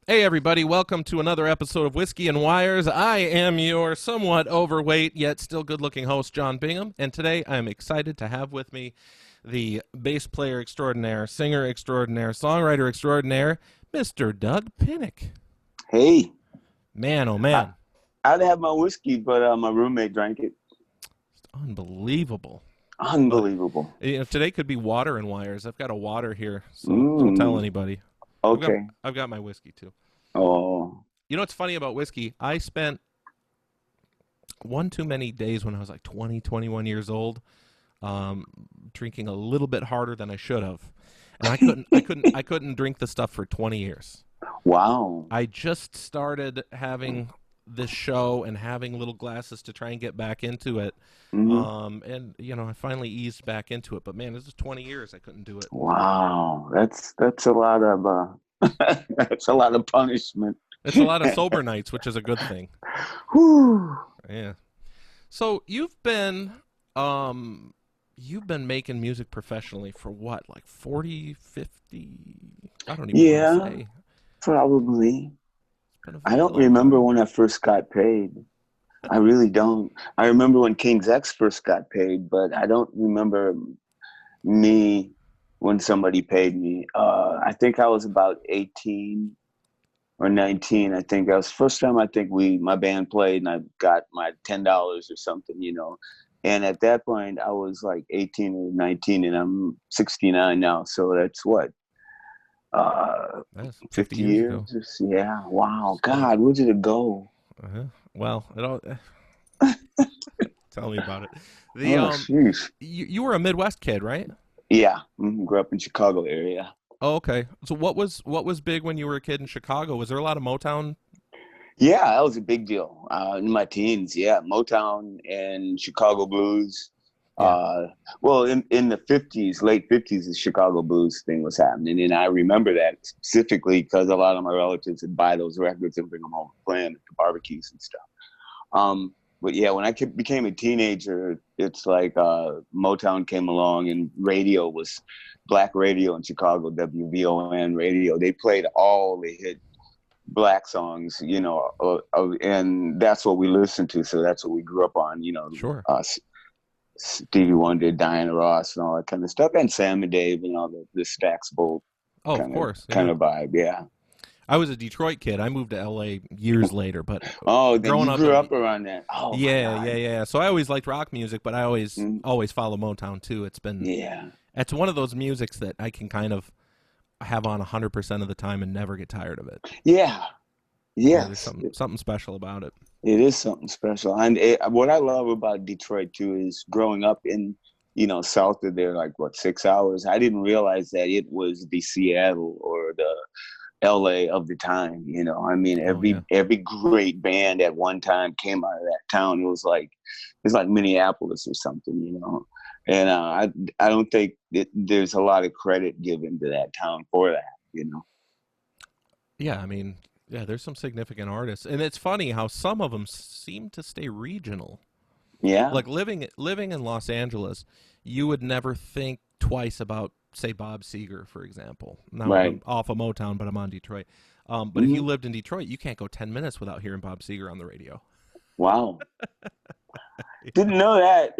Hey everybody, welcome to another episode of Whiskey and Wires. I am your somewhat overweight yet still good-looking host, John Bingham, and today I am excited to have with me the bass player extraordinaire, singer extraordinaire, songwriter extraordinaire, Mr. Doug Pinnick. Hey, Man, oh I, man. I'd have my whiskey, but my roommate drank it. It's unbelievable. Well, Unbelievable. today could be water and wires. I've got a water here, so don't tell Mm, anybody. I've got okay. I've got my whiskey too. Oh, You know what's funny about whiskey? I spent one too many days when I was like 20, 21 years old, um, drinking a little bit harder than I should have, and I couldn't drink the stuff for 20 years. wow. I just started having this show and having little glasses to try and get back into it, hmm and I finally eased back into it. But man, this is 20 years I couldn't do it. Wow. That's a lot of that's a lot of punishment. It's a lot of sober nights, which is a good thing. Whew. Yeah. So you've been making music professionally for what, like 40, 50? I don't even want to Yeah, say. probably. It's been a I very don't long remember time. when I first got paid. I really don't. I remember when King's X first got paid, but I don't remember me when somebody paid me. I think I was about 18 or 19. I think that was the first time I think my band played and I got my $10 or something. And at that point I was like 18 or 19 and I'm 69 now. So that's what, uh, That's 50 50 years years? ago. Yeah. Wow. Yeah. God, where did it go? Uh-huh. Well, it all. Tell me about it. The Oh, jeez. you were a Midwest kid, right? Yeah. Grew up in Chicago area. Oh, okay. So what was big when you were a kid in Chicago? Was there a lot of Motown? Yeah, that was a big deal in my teens. Yeah, Motown and Chicago blues. Yeah. Uh, well, in the 50s, late 50s, the Chicago blues thing was happening. And I remember that specifically because a lot of my relatives would buy those records and bring them home and play them at the barbecues and stuff. But yeah, when became a teenager, it's like Motown came along and radio was black radio in Chicago, WVON radio. They played all the hit black songs, and that's what we listened to. So that's what we grew up on, Sure. Stevie Wonder, Diana Ross, and all that kind of stuff, and Sam and Dave, and all the Stax Bolt Oh, of kind of course. kind Yeah. of vibe. Yeah. I was a Detroit kid. I moved to LA years later, but Oh, then growing you up grew in up around that. Oh my yeah, yeah, God. yeah. So I always liked rock music, but I always Mm, always follow Motown too. yeah. It's one of those musics that I can kind of have on 100% of the time and never get tired of it. Yeah. Yeah, there's Yes. something special about it. It is something special. And what I love about Detroit too is growing up in, south of there, like what, 6 hours. I didn't realize that it was the Seattle or the LA of the time. I mean, Oh every yeah. every great band at one time came out of that town. It's like Minneapolis or something. And I don't think there's a lot of credit given to that town for that. Yeah, I mean, yeah, there's some significant artists, and it's funny how some of them seem to stay regional. Yeah, Like living in Los Angeles, you would never think twice about, say, Bob Seger, for example. Now I'm right. off of Motown, but I'm on Detroit. But if you hmm lived in Detroit, you can't go 10 minutes without hearing Bob Seger on the radio. Wow, didn't know that.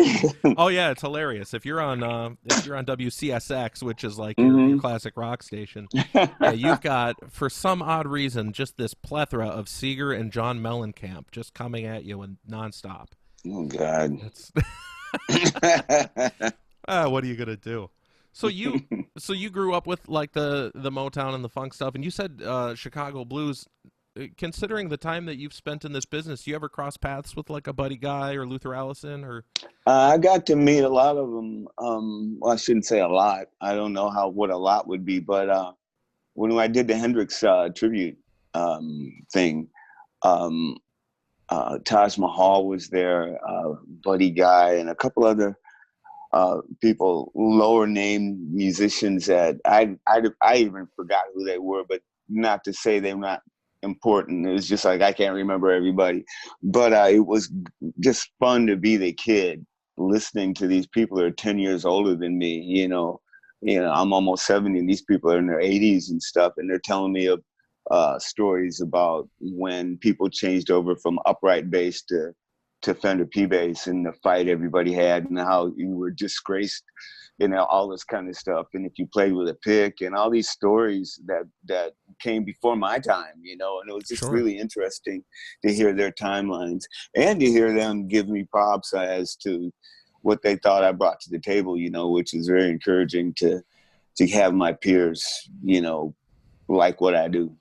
Oh yeah, it's hilarious. If you're on WCSX, which is like your hmm classic rock station, yeah, you've got, for some odd reason, just this plethora of Seeger and John Mellencamp just coming at you and nonstop. Oh God. It's what are you gonna do? So you grew up with like the Motown and the funk stuff, and you said Chicago blues. Considering the time that you've spent in this business, you ever cross paths with like a Buddy Guy or Luther Allison or? I got to meet a lot of them. Well, I shouldn't say a lot. I don't know what a lot would be, but when I did the Hendrix tribute thing, um, Taj Mahal was there, Buddy Guy, and a couple other people, lower name musicians that I even forgot who they were, but not to say they're not important. It was just like I can't remember everybody, but it was just fun to be the kid listening to these people that are 10 years older than me. I'm almost 70, and these people are in their 80s and stuff, and they're telling me stories about when people changed over from upright bass to Fender P bass, and the fight everybody had, and how you were disgraced, all this kind of stuff. And if you played with a pick, and all these stories that came before my time, and it was just Sure. really interesting to hear their timelines and to hear them give me props as to what they thought I brought to the table, which is very encouraging to have my peers, like what I do.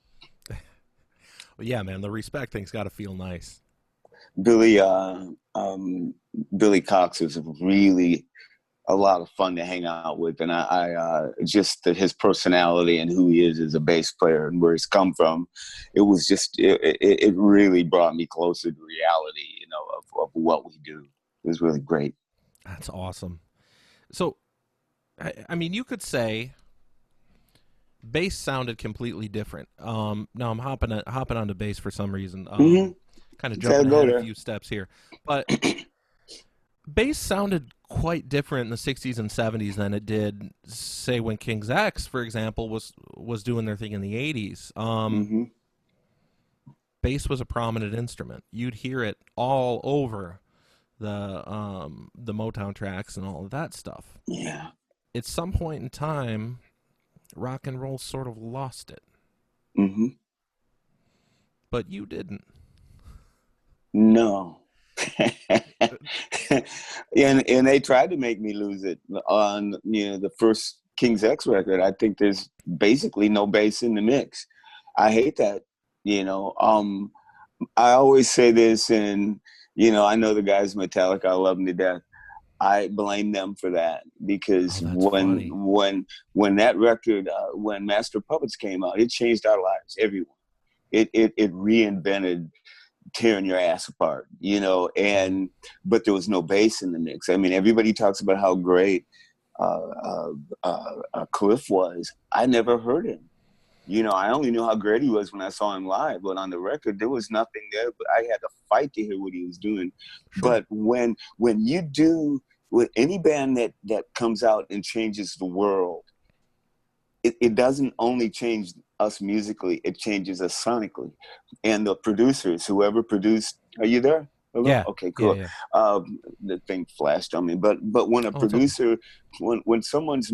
Well, yeah, man, the respect thing's got to feel nice. Billy Billy Cox is really a lot of fun to hang out with, and I just his personality and who he is as a bass player and where he's come from, it was just it really brought me closer to reality, of what we do. It was really great. That's awesome. So, I mean, you could say bass sounded completely different. Now I'm hopping onto bass for some reason. Kind of jumping ahead a few steps here, but bass sounded quite different in the 60s and 70s than it did, say, when King's X, for example, was doing their thing in the 80s. Bass was a prominent instrument. You'd hear it all over the Motown tracks and all of that stuff. Yeah. At some point in time, rock and roll sort of lost it. But you didn't. No. and they tried to make me lose it on the first King's X record. I think there's basically no bass in the mix. I hate that. I always say this, and I know the guys Metallica, I love them to death. I blame them for that, because when that record, when Master of Puppets came out, it changed our lives, everyone. It reinvented tearing your ass apart, but there was no bass in the mix. I mean, everybody talks about how great Cliff was. I never heard him. I only knew how great he was when I saw him live, but on the record, there was nothing there. But I had to fight to hear what he was doing. Sure. But when you do, with any band that comes out and changes the world, it doesn't only change us musically, it changes us sonically. And the producers, whoever produced, are you there? Hello? Yeah. Okay, cool. Yeah. The thing flashed on me. But when a producer, okay. when someone's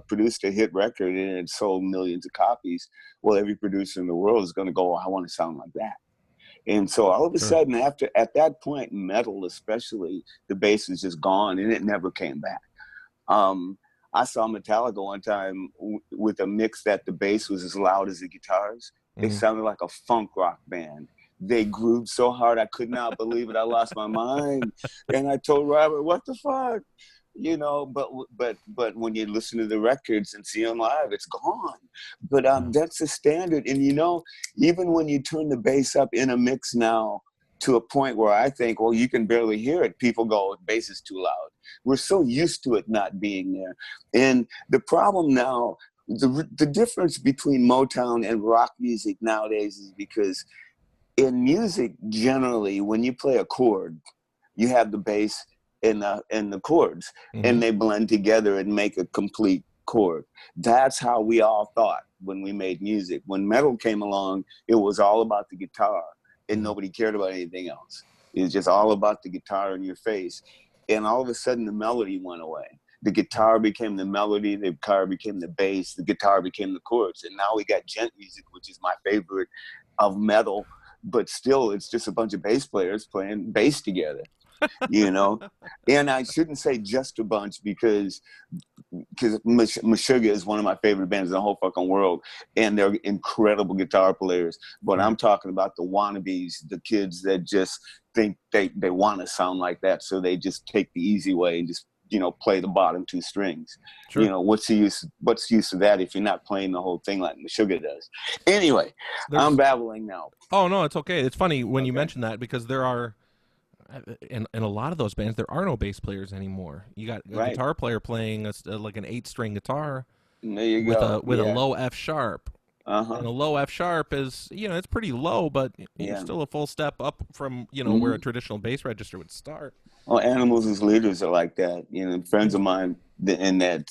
produced a hit record and it sold millions of copies, well, every producer in the world is going to go, I want to sound like that. And so all of a sudden, at that point, metal especially, the bass was just gone, and it never came back. I saw Metallica one time with a mix that the bass was as loud as the guitars. They sounded like a funk rock band. They grooved so hard I could not believe it. I lost my mind, and I told Robert, "What the fuck?" But when you listen to the records and see them live, it's gone. But that's the standard. And even when you turn the bass up in a mix now to a point where I think, well, you can barely hear it, people go, bass is too loud. We're so used to it not being there. And the problem now, the difference between Motown and rock music nowadays is because in music, generally, when you play a chord, you have the bass and the chords, and they blend together and make a complete chord. That's how we all thought when we made music. When metal came along, it was all about the guitar, and nobody cared about anything else. It was just all about the guitar in your face. And all of a sudden, the melody went away. The guitar became the melody, the guitar became the bass, the guitar became the chords. And now we got gent music, which is my favorite of metal, but still it's just a bunch of bass players playing bass together. And I shouldn't say just a bunch, because Meshuggah is one of my favorite bands in the whole fucking world, and they're incredible guitar players. But I'm talking about the wannabes, the kids that just think they want to sound like that, so they just take the easy way and just play the bottom two strings. Sure. What's the use of that if you're not playing the whole thing like Meshuggah does? Anyway, I'm babbling now. Oh no, it's okay. It's funny when you mention that, because there are, in a lot of those bands, there are no bass players anymore. You got a guitar player playing like an 8-string guitar with a low F sharp. And a low F sharp is, it's pretty low, but it's still a full step up from, where a traditional bass register would start. Well, Animals as Leaders are like that. Friends of mine And that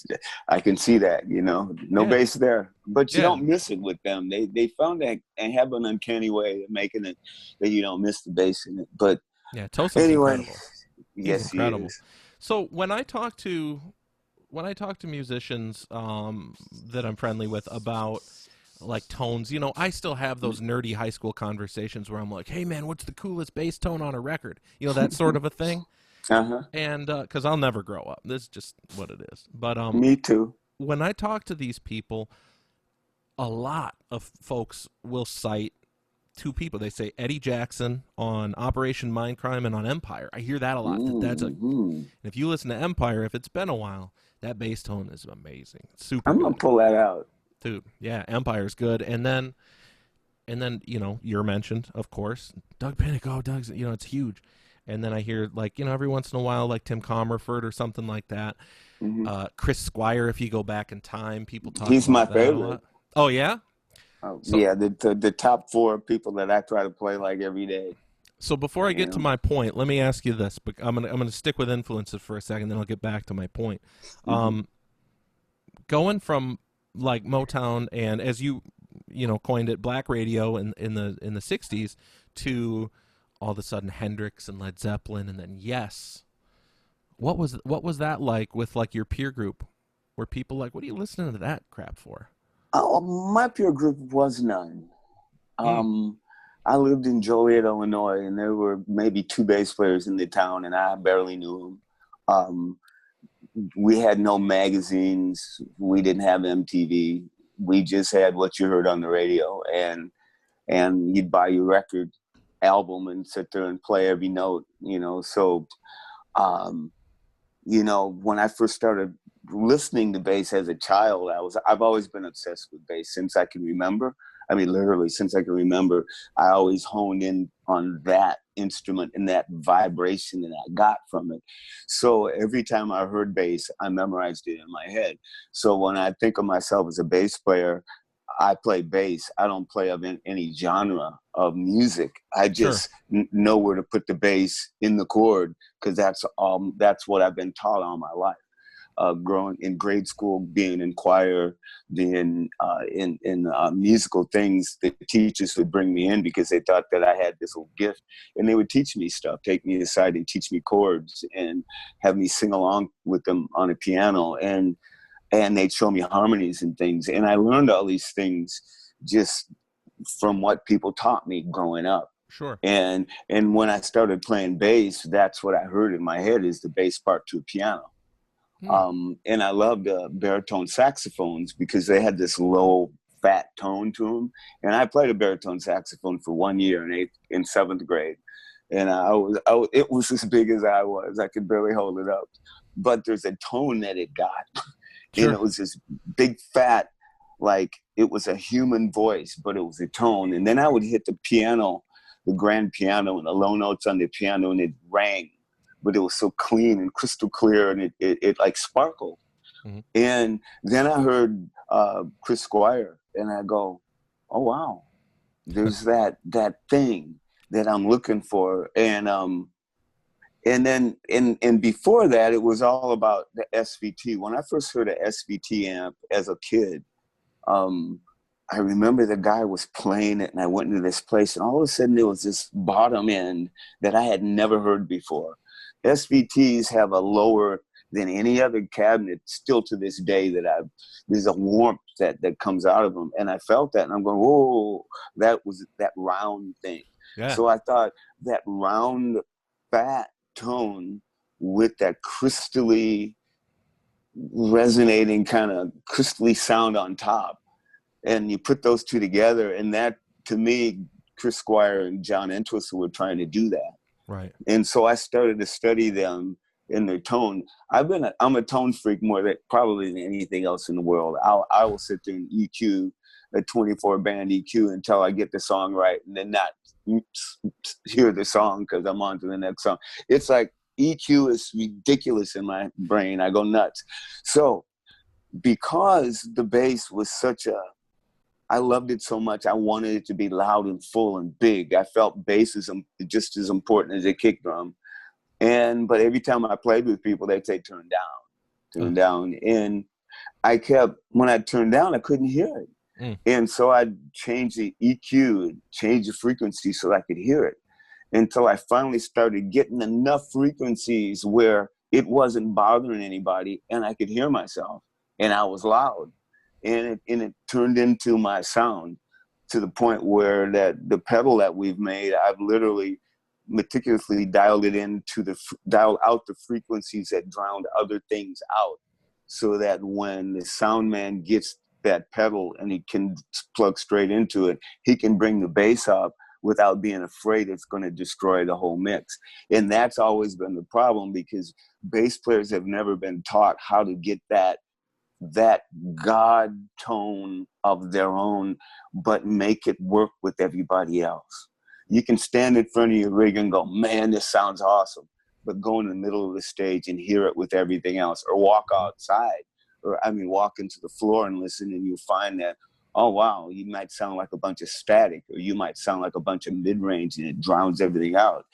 I can see that, no Yeah. bass there, but you Yeah. don't miss it with them. They found that and have an uncanny way of making it that you don't miss the bass in it. But Yeah. Tosum's anyway, incredible. He's yes, he incredible. is. So when I talk to musicians that I'm friendly with about like tones, I still have those nerdy high school conversations where I'm like, "Hey man, what's the coolest bass tone on a record?" That sort of a thing. Uh-huh. And because I'll never grow up, this is just what it is. But Me too. when I talk to these people, a lot of folks will cite two people. They say Eddie Jackson on Operation Mindcrime and on Empire. I hear that a lot. Mm-hmm. If you listen to Empire, if it's been a while, that bass tone is amazing. It's super I'm gonna good, pull that out. dude. Yeah, Empire's good. And then you're mentioned, of course, Doug Pinnick. Oh, Doug's, it's huge. And then I hear like every once in a while like Tim Comerford or something like that. Mm-hmm. Chris Squire, if you go back in time, people talk He's my about that a favorite. lot. Oh yeah. So Yeah, the top four people that I try to play like every day. so before I get to my point, let me ask you this. But I'm gonna stick with influences for a second, then I'll get back to my point. Mm-hmm. Going from like Motown and as coined it, black radio in the '60s to all of a sudden Hendrix and Led Zeppelin and then Yes. What was that like with like your peer group? Were people like, "What are you listening to that crap for?" Oh, my peer group was none. Mm, I lived in Joliet, Illinois, and there were maybe two bass players in the town, and I barely knew them. Um, we had no magazines. We didn't have MTV. We just had what you heard on the radio, and you'd buy your record album and sit there and play every note. So um, when I first started listening to bass as a child, I've always been obsessed with bass since I can remember. I mean, literally since I can remember, I always honed in on that instrument and that vibration that I got from it. So every time I heard bass, I memorized it in my head. So when I think of myself as a bass player, I play bass. I don't play of any genre of music. I sure. just know where to put the bass in the chord because that's what I've been taught all my life. Growing in grade school, being in choir, being in musical things, the teachers would bring me in because they thought that I had this little gift, and they would teach me stuff, take me aside and teach me chords, and have me sing along with them on a piano, and they'd show me harmonies and things, and I learned all these things just from what people taught me growing up. Sure. And when I started playing bass, that's what I heard in my head is the bass part to a piano. Hmm. And I loved baritone saxophones because they had this low, fat tone to them. And I played a baritone saxophone for 1 year in seventh grade, and it was as big as I was. I could barely hold it up, but there's a tone that it got, and Sure. it was this big, fat, like it was a human voice, but it was a tone. And then I would hit the piano, the grand piano, and the low notes on the piano, and it rang, but it was so clean and crystal clear, and it like sparkled. Hmm. And then I heard Chris Squire, and I go, "Oh wow, there's that thing that I'm looking for." And then and before that, it was all about the SVT. When I first heard a SVT amp as a kid, um, I remember the guy was playing it, and I went into this place, and all of a sudden there was this bottom end that I had never heard before. SVTs have a lower than any other cabinet still to this day there's a warmth that comes out of them. And I felt that, and I'm going, whoa, that was that round thing. Yeah. So I thought that round, fat tone with that crystally resonating kind of crystally sound on top, and you put those two together, and that, to me, Chris Squire and John Entwistle were trying to do that. Right. And so I started to study them in their tone. I'm a tone freak more than probably than anything else in the world. I will sit there and EQ a 24 band EQ until I get the song right, and then not hear the song because I'm on to the next song. It's like EQ is ridiculous in my brain. I go nuts. So because the bass was I loved it so much. I wanted it to be loud and full and big. I felt bass is just as important as a kick drum. But every time I played with people, they'd say turn down. turn down. And I kept, when I turned down, I couldn't hear it. And so I changed the EQ, changed the frequency so I could hear it, until I finally started getting enough frequencies where it wasn't bothering anybody and I could hear myself and I was loud. And it turned into my sound, to the point where that the pedal that we've made, I've literally meticulously dialed it dial out the frequencies that drowned other things out, so that when the sound man gets that pedal and he can plug straight into it, he can bring the bass up without being afraid it's going to destroy the whole mix. And that's always been the problem, because bass players have never been taught how to get that God tone of their own, but make it work with everybody else. You can stand in front of your rig and go, man, this sounds awesome, but go in the middle of the stage and hear it with everything else, or walk outside, walk into the floor and listen, and you'll find that, oh, wow, you might sound like a bunch of static, or you might sound like a bunch of mid-range, and it drowns everything out.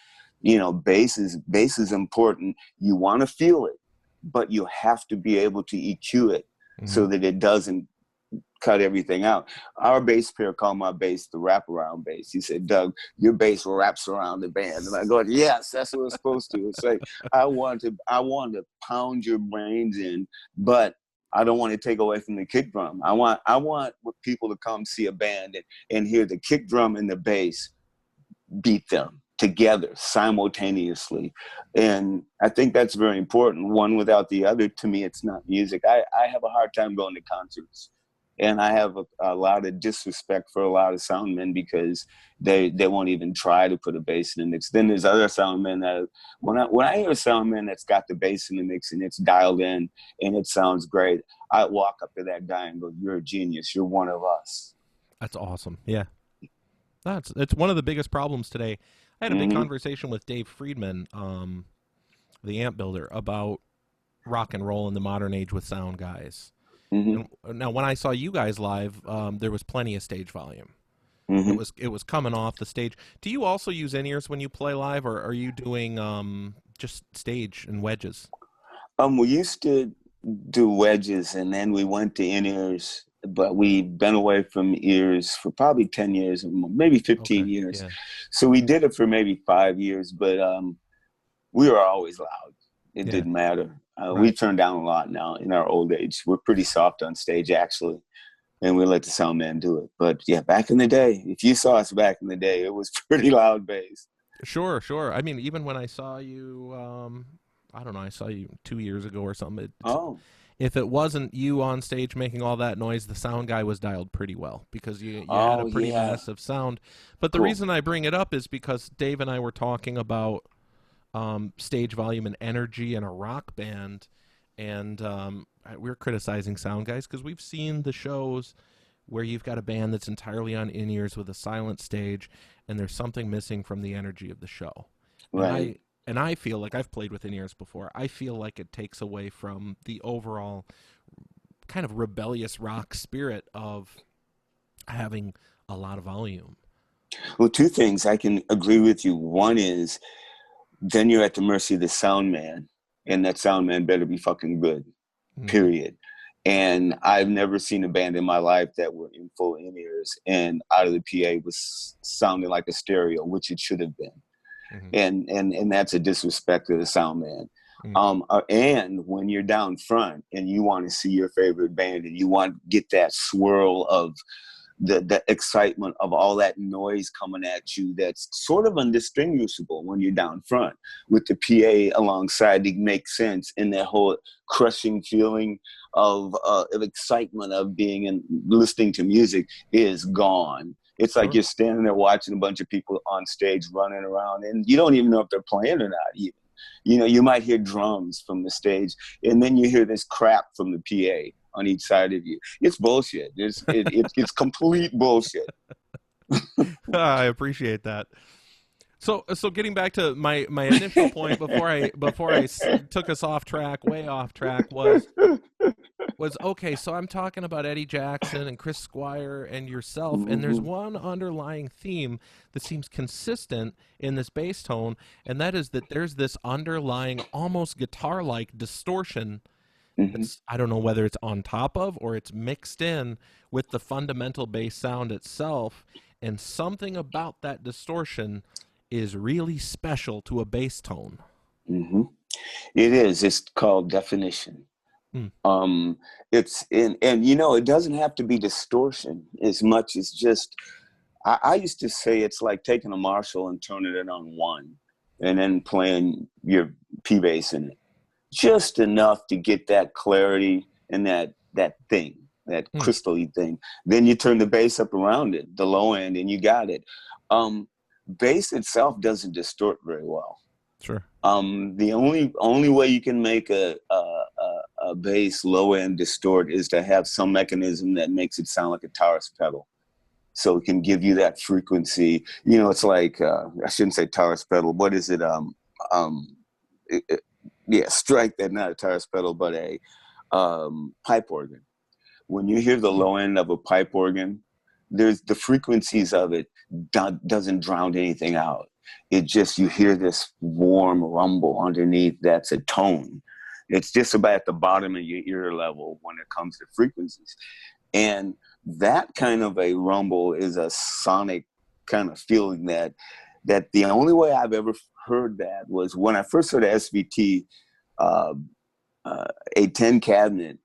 Bass is important. You want to feel it, but you have to be able to EQ it so that it doesn't cut everything out. Our bass player called my bass the wraparound bass. He said, Doug, your bass wraps around the band. And I go, yes, that's what it's supposed to. It's like, I want to pound your brains in, but I don't want to take away from the kick drum. I want people to come see a band and hear the kick drum and the bass beat them together simultaneously. And I think that's very important. One without the other, to me, it's not music. I have a hard time going to concerts, and I have a lot of disrespect for a lot of sound men, because they won't even try to put a bass in the mix. Then there's other sound men that, when I hear a sound man that's got the bass in the mix and it's dialed in and it sounds great, I walk up to that guy and go, you're a genius. You're one of us. That's awesome. Yeah. It's one of the biggest problems today. I had a big conversation with Dave Friedman, the amp builder, about rock and roll in the modern age with sound guys. And now, when I saw you guys live, there was plenty of stage volume. It was coming off the stage. Do you also use in-ears when you play live, or are you doing just stage and wedges? We used to do wedges, and then we went to in-ears, but we've been away from ears for probably 10 years, maybe 15 years. Yeah. So we did it for maybe 5 years, but we were always loud. It didn't matter. Right. We turned down a lot now in our old age. We're pretty soft on stage, actually, and we let the sound man do it. But yeah, back in the day, if you saw us back in the day, it was pretty loud bass. Sure. I mean, even when I saw you, I don't know, I saw you 2 years ago or something. If it wasn't you on stage making all that noise, the sound guy was dialed pretty well, because you had a pretty massive sound. But the reason I bring it up is because Dave and I were talking about stage volume and energy in a rock band, and we're criticizing sound guys because we've seen the shows where you've got a band that's entirely on in-ears with a silent stage, and there's something missing from the energy of the show. Right. And I feel like, I've played with in-ears before, I feel like it takes away from the overall kind of rebellious rock spirit of having a lot of volume. Well, two things I can agree with you. One is, then you're at the mercy of the sound man, and that sound man better be fucking good, period. And I've never seen a band in my life that were in full in-ears and out of the PA was sounding like a stereo, which it should have been. And that's a disrespect to the sound man. And when you're down front and you want to see your favorite band and you want to get that swirl of the excitement of all that noise coming at you, that's sort of undistinguishable when you're down front with the PA alongside, to make sense, and that whole crushing feeling of excitement of being and listening to music is gone. It's like you're standing there watching a bunch of people on stage running around, and you don't even know if they're playing or not even. You know, you might hear drums from the stage, and then you hear this crap from the PA on each side of you. It's bullshit. It's complete bullshit. I appreciate that. So getting back to my initial point before I took us way off track was okay. So I'm talking about Eddie Jackson and Chris Squire and yourself, and there's one underlying theme that seems consistent in this bass tone, and that is that there's this underlying, almost guitar-like distortion Mm-hmm. I don't know whether it's on top of or it's mixed in with the fundamental bass sound itself, and something about that distortion is really special to a bass tone. Mm-hmm. It is. It's called definition. Mm. It's in, and you know, it doesn't have to be distortion as much as just. I used to say it's like taking a Marshall and turning it on one, and then playing your P bass in it, just enough to get that clarity and that thing, that crystal-y thing. Then you turn the bass up around it, the low end, and you got it. Bass itself doesn't distort very well. Sure. The only way you can make a bass low end distort is to have some mechanism that makes it sound like a Taurus pedal, so it can give you that frequency. You know, it's like I shouldn't say Taurus pedal. What is it? Yeah, strike that, not a Taurus pedal, but a pipe organ. When you hear the low end of a pipe organ, there's the frequencies of it doesn't drown anything out. It just, you hear this warm rumble underneath. That's a tone. It's just about at the bottom of your ear level when it comes to frequencies. And that kind of a rumble is a sonic kind of feeling that the only way I've ever heard that was when I first heard a SVT, a 10 cabinet.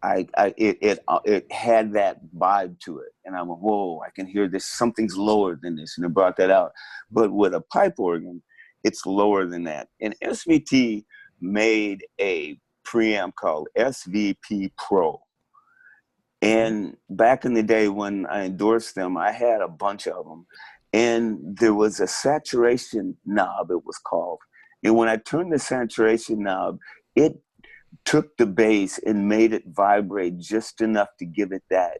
It had that vibe to it, and I'm like, whoa, I can hear this. Something's lower than this, and it brought that out. But with a pipe organ, it's lower than that. And SVT made a preamp called SVP Pro. And back in the day when I endorsed them, I had a bunch of them, and there was a saturation knob, it was called. And when I turned the saturation knob, it took the bass and made it vibrate just enough to give it that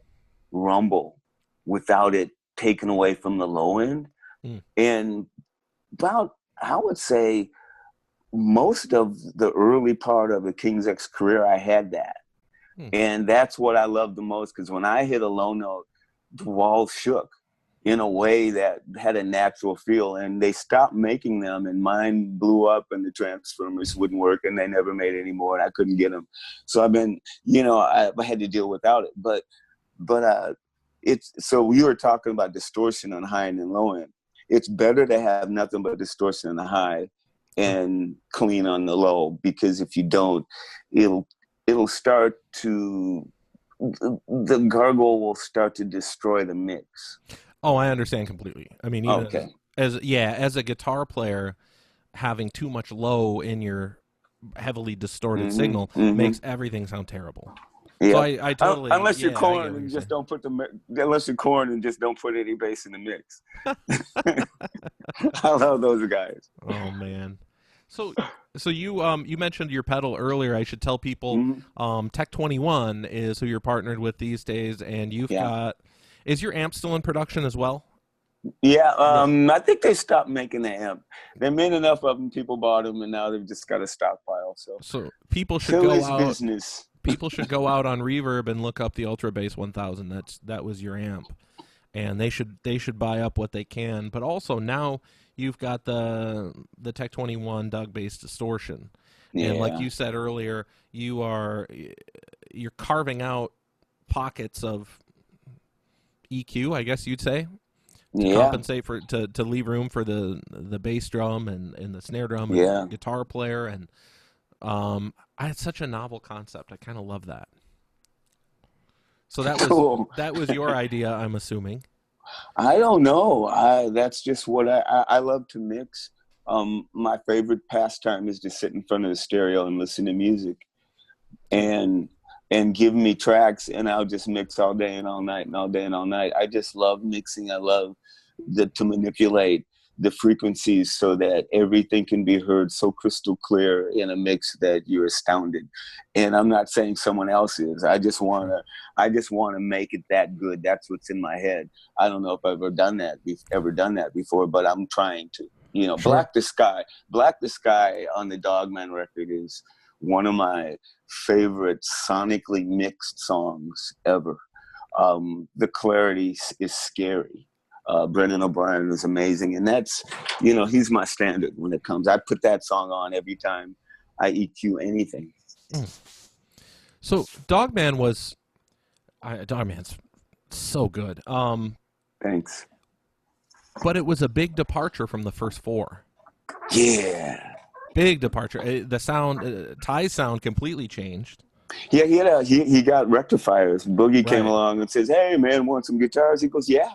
rumble without it taken away from the low end. And about, I would say, most of the early part of the King's X career, I had that. And that's what I loved the most, because when I hit a low note, the walls shook in a way that had a natural feel, and they stopped making them, and mine blew up and the transformers wouldn't work, and they never made any more, and I couldn't get them. So I've been, you know, I had to deal without it. But it's, so you were talking about distortion on high end and low end. It's better to have nothing but distortion on the high and clean on the low, because if you don't, it'll start to, the gargle will start to destroy the mix. Oh, I understand completely. I mean, even as a guitar player, having too much low in your heavily distorted signal makes everything sound terrible. Yeah. So I totally, unless you're corn and just don't put unless you're corn and just don't put any bass in the mix. I love those guys. Oh man. So you mentioned your pedal earlier. I should tell people Tech 21 is who you're partnered with these days, and you've got, is your amp still in production as well? Yeah, I think they stopped making the amp. They made enough of them, people bought them, and now they've just got a stockpile. So people should go out. Business. People should go out on Reverb and look up the Ultra Bass 1000. That was your amp, and they should buy up what they can. But also now you've got the Tech 21 Doug Bass Distortion, and like you said earlier, you're carving out pockets of EQ, I guess you'd say, to compensate for to leave room for the bass drum and the snare drum and the guitar player, and it's such a novel concept. I kind of love that. So that was cool. That was your idea, I'm assuming. I don't know. That's just what I love to mix. My favorite pastime is to sit in front of the stereo and listen to music, and give me tracks, and I'll just mix all day and all night and all day and all night. I just love mixing. I love to manipulate the frequencies so that everything can be heard so crystal clear in a mix that you're astounded. And I'm not saying someone else is. I just want to make it that good. That's what's in my head. I don't know if I've ever done that before, but I'm trying to. You know, sure. Black the Sky on the Dogman record is one of my favorite sonically mixed songs ever. The clarity is scary. Brendan O'Brien is amazing, and that's, you know, he's my standard when it comes. I put that song on every time I EQ anything. So Dogman's so good. Thanks. But it was a big departure from the first four. Yeah. Big departure. The sound, Ty's sound completely changed. Yeah, he got rectifiers. Boogie came Right. along and says, "Hey man, want some guitars?" He goes, "Yeah."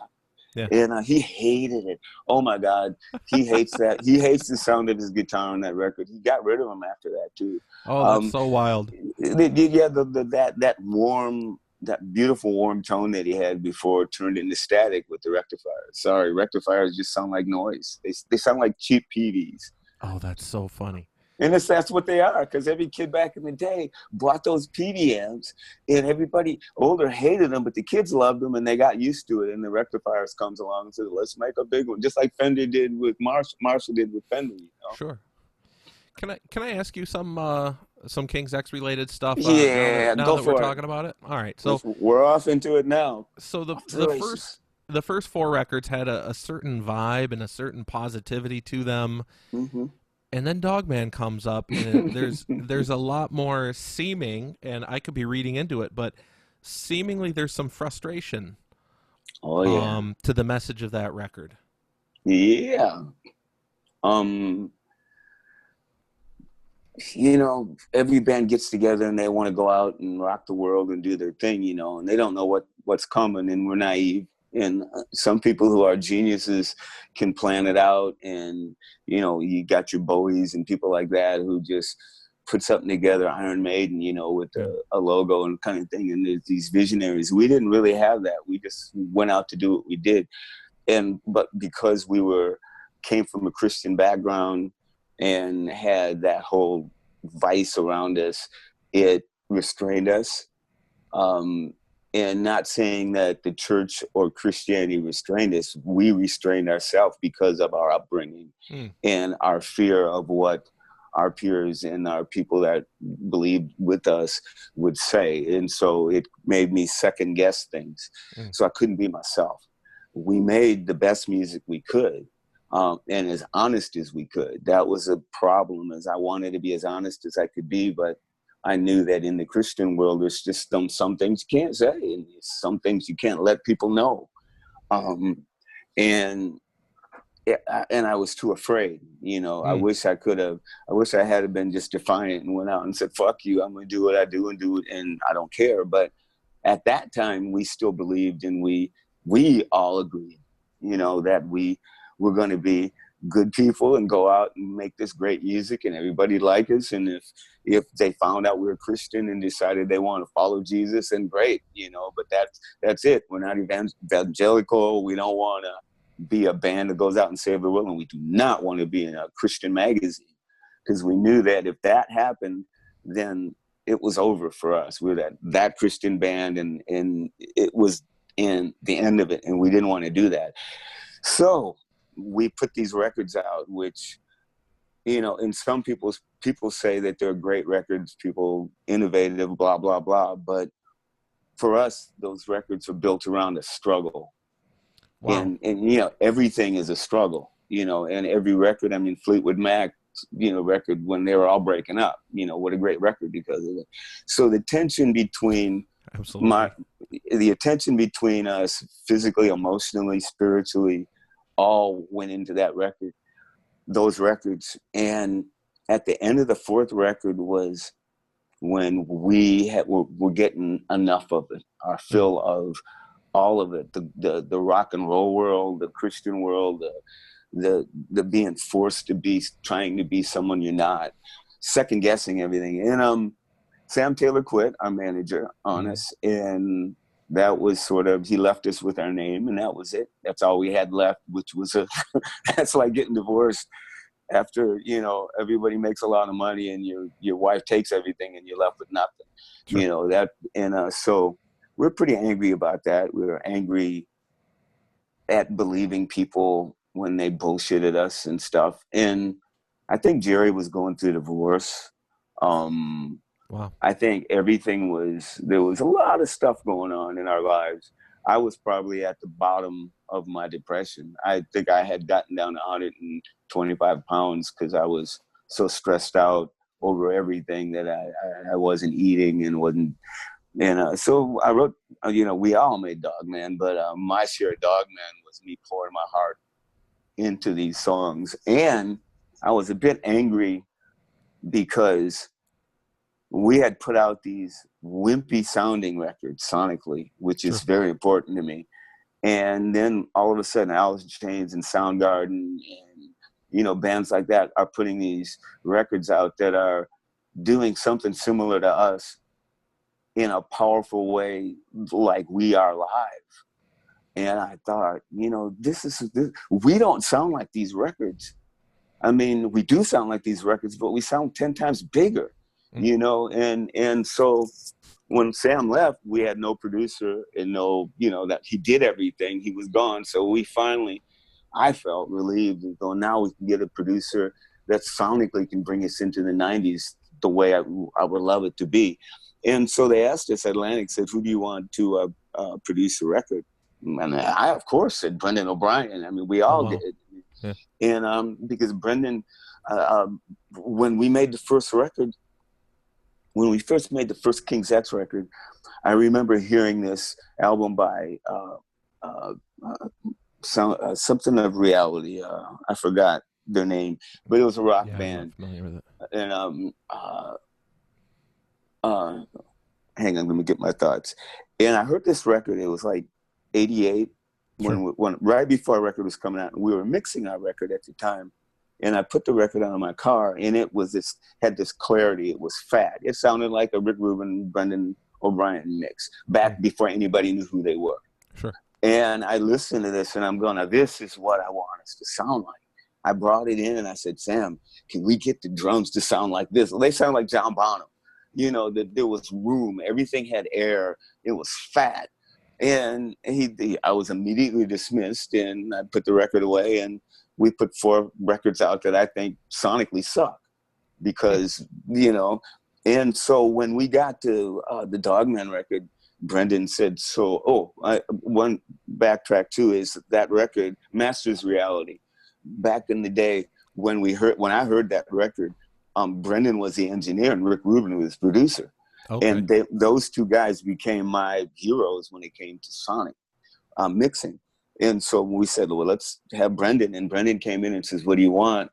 Yeah. And he hated it. Oh my God, he hates that. He hates the sound of his guitar on that record. He got rid of them after that too. Oh, that's so wild. Yeah, that warm, that beautiful warm tone that he had before turned into static with the rectifiers. Sorry, rectifiers just sound like noise. They sound like cheap PDs. Oh, that's so funny. And that's what they are, because every kid back in the day bought those PD amps, and everybody older hated them, but the kids loved them, and they got used to it. And the rectifiers comes along and says, "Let's make a big one," just like Fender did with Marshall did with Fender. You know? Sure. Can I ask you some King's X related stuff? Yeah, now go that for we're it. talking about it. All right. So we're off into it now. so the first four records had a certain vibe and a certain positivity to them. Mm-hmm. And then Dogman comes up, and there's a lot more seeming, and I could be reading into it, but seemingly there's some frustration. Oh yeah. To the message of that record. Yeah. You know, every band gets together and they want to go out and rock the world and do their thing, you know, and they don't know what's coming, and we're naive. And some people who are geniuses can plan it out, and you know, you got your Bowies and people like that who just put something together, Iron Maiden, you know, with a logo and kind of thing. And there's these visionaries. We didn't really have that. We just went out to do what we did. But because came from a Christian background and had that whole vice around us, it restrained us. And not saying that the church or Christianity restrained us, we restrained ourselves because of our upbringing and our fear of what our peers and our people that believed with us would say. And so it made me second guess things. So I couldn't be myself. We made the best music we could. And as honest as we could. That was a problem, as I wanted to be as honest as I could be, but I knew that in the Christian world, there's just some things you can't say, and some things you can't let people know. And I was too afraid, you know. I wish I had been just defiant and went out and said, "Fuck you, I'm going to do what I do and do it, and I don't care." But at that time, we still believed, and we all agreed, you know, that we were going to be good people and go out and make this great music, and everybody like us. And if they found out we were Christian and decided they want to follow Jesus, then great, you know. But that's it. We're not evangelical. We don't want to be a band that goes out and save the world, and we do not want to be in a Christian magazine, because we knew that if that happened, then it was over for us. We were that Christian band, and it was in the end of it, and we didn't want to do that. So we put these records out, which, you know, and some people say that they're great records, people innovative, blah, blah, blah. But for us, those records are built around a struggle. Wow. And, you know, everything is a struggle, you know, and every record, I mean, Fleetwood Mac, you know, record when they were all breaking up, you know, what a great record because of it. So the tension between the attention between us physically, emotionally, spiritually, all went into those records. And at the end of the fourth record was when we're getting enough of it, our fill of all of it, the rock and roll world, the Christian world, the being forced to be, trying to be someone you're not, second guessing everything. And Sam Taylor quit, our manager, on us, and that was sort of, he left us with our name, and that was it. That's all we had left, which was that's like getting divorced after, you know, everybody makes a lot of money and your wife takes everything and you're left with nothing. Sure. You know, that, and so we're pretty angry about that. We're angry at believing people when they bullshitted us and stuff. And I think Jerry was going through divorce. Wow. I think there was a lot of stuff going on in our lives. I was probably at the bottom of my depression. I think I had gotten down to 125 pounds because I was so stressed out over everything that I wasn't eating and wasn't. And so I wrote, we all made Dogman, but my share of Dogman was me pouring my heart into these songs. And I was a bit angry because we had put out these wimpy sounding records sonically, which is very important to me. And then all of a sudden, Alice in Chains and Soundgarden and, bands like that are putting these records out that are doing something similar to us in a powerful way, like we are live. And I thought, we don't sound like these records. I mean, we do sound like these records, but we sound 10 times bigger, and so when Sam left, we had no producer and that he did everything. He was gone. So I felt relieved and go, now we can get a producer that sonically can bring us into the 90s the way I would love it to be. And so they asked us, Atlantic said, who do you want to produce a record? And I, of course, said Brendan O'Brien. I mean, we all did. Yeah. And because Brendan, when we made the first record, when we first made the first King's X record, I remember hearing this album by something of Reality. I forgot their name, but it was a rock band. I'm familiar with it. And hang on, let me get my thoughts. And I heard this record. It was like 88, when right before our record was coming out, and we were mixing our record at the time. And I put the record on in my car, and it was had this clarity. It was fat. It sounded like a Rick Rubin, Brendan O'Brien mix back before anybody knew who they were. Sure. And I listened to this, and I'm going, now, this is what I want us to sound like. I brought it in, and I said, Sam, can we get the drums to sound like this? Well, they sound like John Bonham. That there was room. Everything had air. It was fat. And I was immediately dismissed, and I put the record away, and we put 4 records out that I think sonically suck because, and so when we got to the Dogman record, Brendan said, one backtrack too is that record, Masters Reality. Back in the day when I heard that record, Brendan was the engineer and Rick Rubin was the producer. Okay. And those two guys became my heroes when it came to sonic mixing. And so we said, well, let's have Brendan. And Brendan came in and says, what do you want?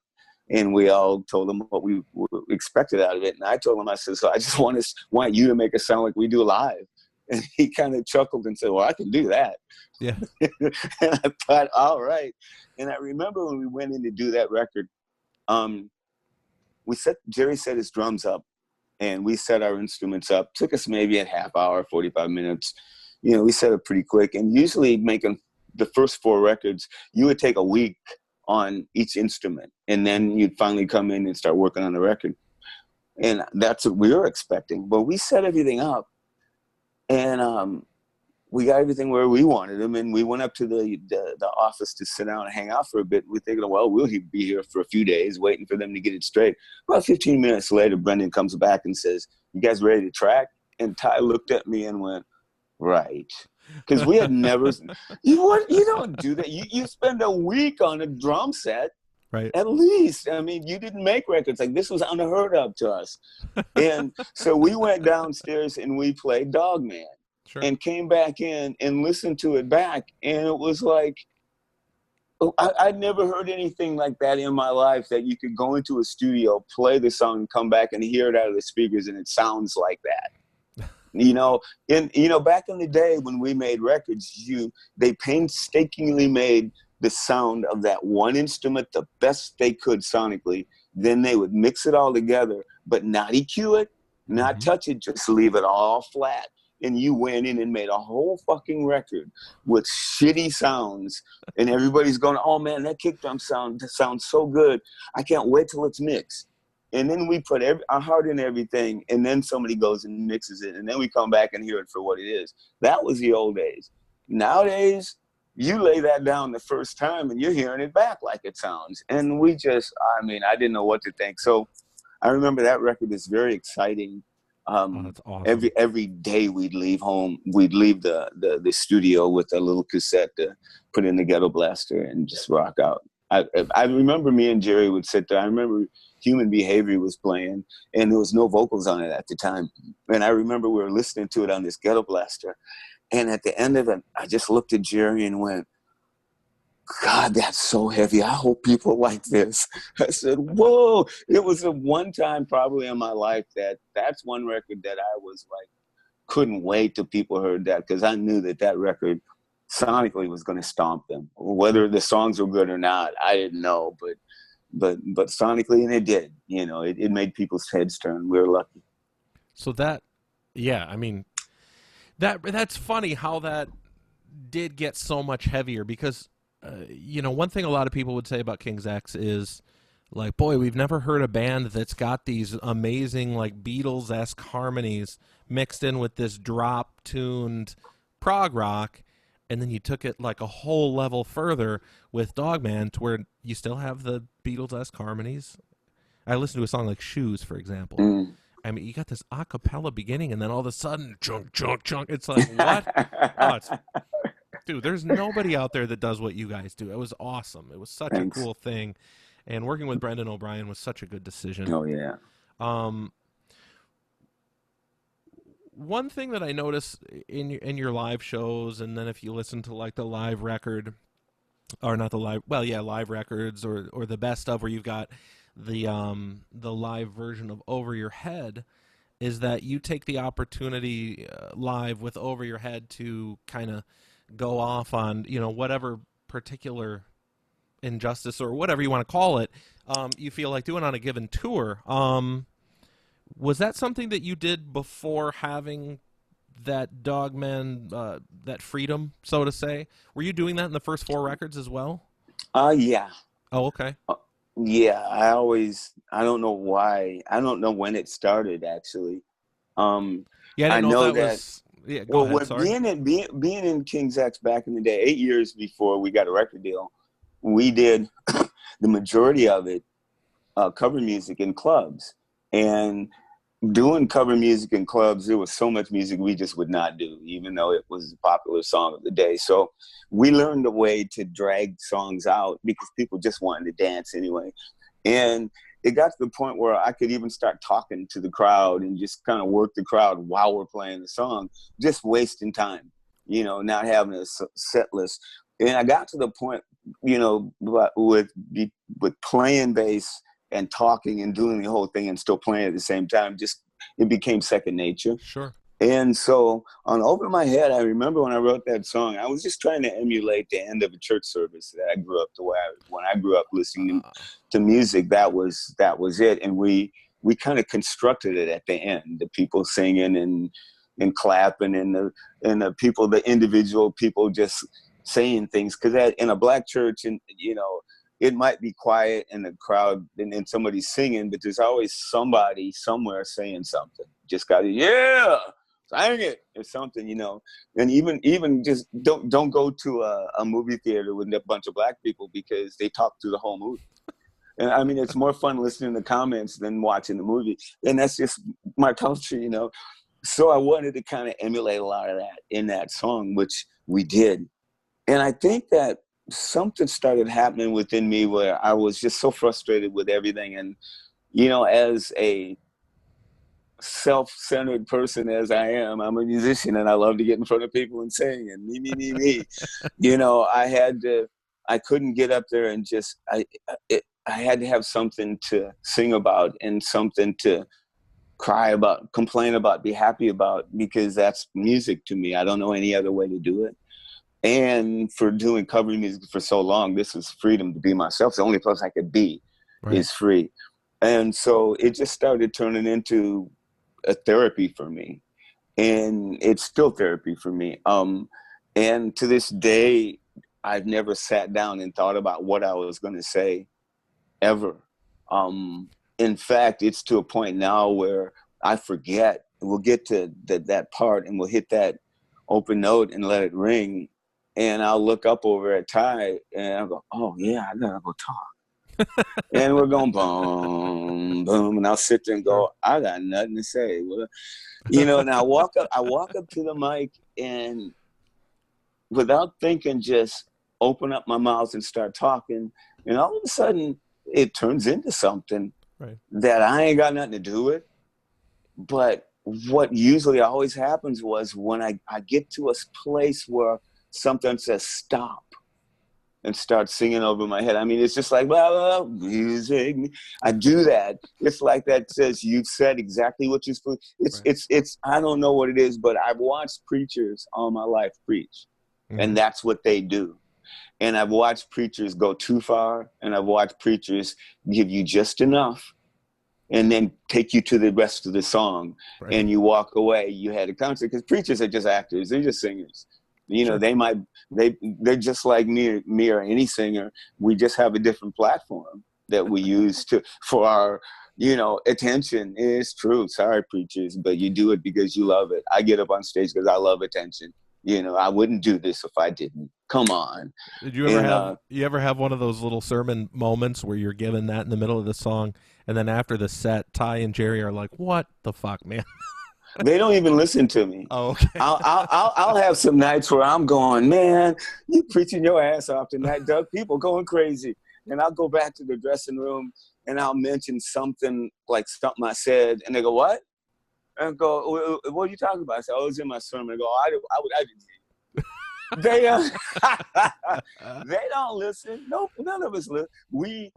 And we all told him what we expected out of it. And I told him, I said, so I just want you to make it sound like we do live. And he kind of chuckled and said, well, I can do that. Yeah. And I thought, all right. And I remember when we went in to do that record, Jerry set his drums up and we set our instruments up. Took us maybe a half hour, 45 minutes. We set it pretty quick. And usually making the first 4 records, you would take a week on each instrument. And then you'd finally come in and start working on the record. And that's what we were expecting. But we set everything up. And we got everything where we wanted them. And we went up to the office to sit down and hang out for a bit. We're thinking, well, we'll be here for a few days waiting for them to get it straight. About 15 minutes later, Brendan comes back and says, you guys ready to track? And Ty looked at me and went, right. Because we had never, you don't do that. You spend a week on a drum set. Right. At least. I mean, you didn't make records. Like, this was unheard of to us. And so we went downstairs and we played Dogman. Sure. And came back in and listened to it back. And it was like, I'd never heard anything like that in my life, that you could go into a studio, play the song, and come back and hear it out of the speakers, and it sounds like that. Back in the day when we made records, they painstakingly made the sound of that one instrument the best they could sonically. Then they would mix it all together, but not EQ it, not touch it, just leave it all flat. And you went in and made a whole fucking record with shitty sounds. And everybody's going, oh man, that kick drum sounds so good. I can't wait till it's mixed. And then we put our heart in everything. And then somebody goes and mixes it. And then we come back and hear it for what it is. That was the old days. Nowadays, you lay that down the first time and you're hearing it back like it sounds. And I didn't know what to think. So I remember that record is very exciting. That's awesome. Every day we'd leave home, we'd leave the studio with a little cassette to put in the ghetto blaster and just rock out. I remember me and Jerry would sit there. I remember Human Behavior was playing, and there was no vocals on it at the time. And I remember we were listening to it on this Ghetto Blaster, and at the end of it, I just looked at Jerry and went, God, that's so heavy. I hope people like this. I said, whoa. It was the one time probably in my life that's one record that I was like, couldn't wait till people heard that, because I knew that record sonically was going to stomp them. Whether the songs were good or not, I didn't know, but sonically, and it did. You know, it made people's heads turn. We were lucky. So that, yeah, I mean, that's funny how that did get so much heavier, because you know, one thing a lot of people would say about King's X is like, boy, we've never heard a band that's got these amazing like Beatles-esque harmonies mixed in with this drop-tuned prog rock, and then you took it like a whole level further with Dogman to where you still have the Beatles-esque harmonies. I listened to a song like Shoes, for example. Mm. I mean, you got this a cappella beginning, and then all of a sudden, chunk, chunk, chunk. It's like, what? Dude, there's nobody out there that does what you guys do. It was awesome. It was such Thanks. a cool thing. And working with Brendan O'Brien was such a good decision. Oh, yeah. One thing that I notice in your live shows, and then if you listen to like the live record, or not the live, well, yeah, live records, or the best of, where you've got the live version of Over Your Head, is that you take the opportunity live with Over Your Head to kind of go off on, you know, whatever particular injustice or whatever you want to call it, you feel like doing on a given tour. Was that something that you did before having that Dogman, that freedom, so to say? Were you doing that in the first 4 records as well? Yeah. Oh, okay. Yeah, I don't know why. I don't know when it started, actually. Yeah, I know that was... Yeah, go ahead, sorry. Being in King's X back in the day, 8 years before we got a record deal, we did the majority of it cover music in clubs. And doing cover music in clubs, there was so much music we just would not do, even though it was a popular song of the day. So we learned a way to drag songs out because people just wanted to dance anyway. And it got to the point where I could even start talking to the crowd and just kind of work the crowd while we're playing the song, just wasting time, you know, not having a set list. And I got to the point, you know, with playing bass and talking and doing the whole thing and still playing at the same time, just it became second nature. Sure. And so on Over My Head, I remember when I wrote that song, I was just trying to emulate the end of a church service that I grew up to where when I grew up listening to music, that was it. And we kind of constructed it at the end, the people singing and clapping and the people, the individual people just saying things. Because in a black church, and you know, it might be quiet in the crowd and somebody's singing, but there's always somebody somewhere saying something. Just got to, yeah, sing it or something, you know. And even just don't go to a movie theater with a bunch of black people because they talk through the whole movie. And I mean, it's more fun listening to comments than watching the movie. And that's just my culture, you know. So I wanted to kind of emulate a lot of that in that song, which we did. And I think that something started happening within me where I was just so frustrated with everything. And, you know, as a self-centered person as I am, I'm a musician and I love to get in front of people and sing and me. You know, I couldn't get up there and just, I had to have something to sing about and something to cry about, complain about, be happy about, because that's music to me. I don't know any other way to do it. And for doing cover music for so long, this was freedom to be myself. The only place I could be is free. And so it just started turning into a therapy for me. And it's still therapy for me. And to this day, I've never sat down and thought about what I was going to say ever. In fact, it's to a point now where I forget. We'll get to that part and we'll hit that open note and let it ring. And I'll look up over at Ty and I'll go, oh yeah, I gotta go talk. And we're going boom, boom. And I'll sit there and go, I got nothing to say. Well, you know, and I walk up to the mic and without thinking, just open up my mouth and start talking. And all of a sudden it turns into something. Right. that I ain't got nothing to do with. But what usually always happens was when I get to a place where something says stop and start singing over my head. I mean, it's just like, well, music. I do that. It's like that says you've said exactly what you're supposed. It's. I don't know what it is, but I've watched preachers all my life preach, and that's what they do. And I've watched preachers go too far, and I've watched preachers give you just enough, and then take you to the rest of the song, and you walk away. You had a concert, because preachers are just actors; they're just singers. You know, they're just like me or any singer. We just have a different platform that we use for our, attention. It's true. Sorry, preachers, but you do it because you love it. I get up on stage because I love attention. I wouldn't do this if I didn't. Come on. Did you ever have one of those little sermon moments where you're given that in the middle of the song, and then after the set, Ty and Jerry are like, "What the fuck, man?" They don't even listen to me. Oh, okay. I'll have some nights where I'm going, man, you preaching your ass off tonight, Doug. People going crazy. And I'll go back to the dressing room and I'll mention something like something I said, and they go, "What?" And I go, "What are you talking about?" I said, "Oh, it was in my sermon." I go, I didn't hear you. They don't listen. Nope, none of us listen. We